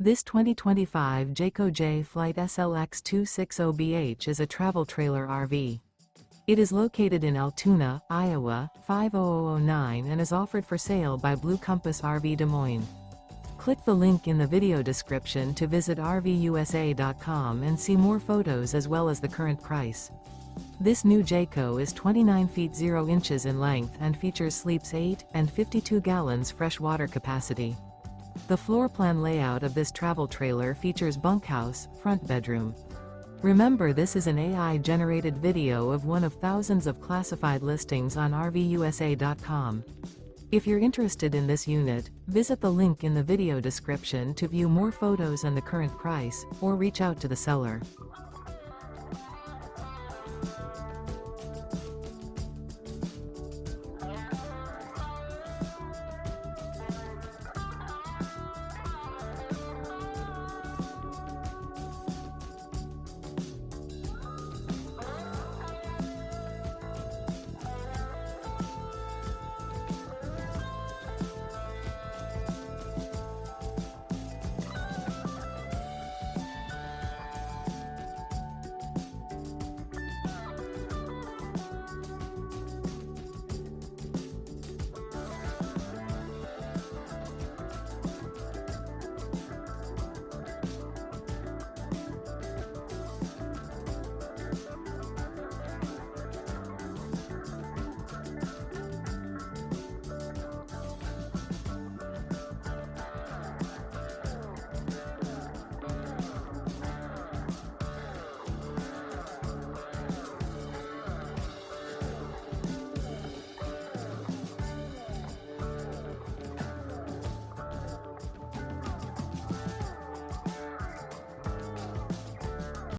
This 2025 Jayco Jay Flight SLX 260BH is a travel trailer RV. It is located in Altoona, Iowa, 50009 and is offered for sale by Blue Compass RV Des Moines. Click the link in the video description to visit RVUSA.com and see more photos as well as the current price. This new Jayco is 29 feet 0 inches in length and features sleeps 8 and 52 gallons fresh water capacity. The floor plan layout of this travel trailer features bunkhouse, front bedroom. Remember, this is an AI-generated video of one of thousands of classified listings on RVUSA.com. If you're interested in this unit, visit the link in the video description to view more photos and the current price, or reach out to the seller.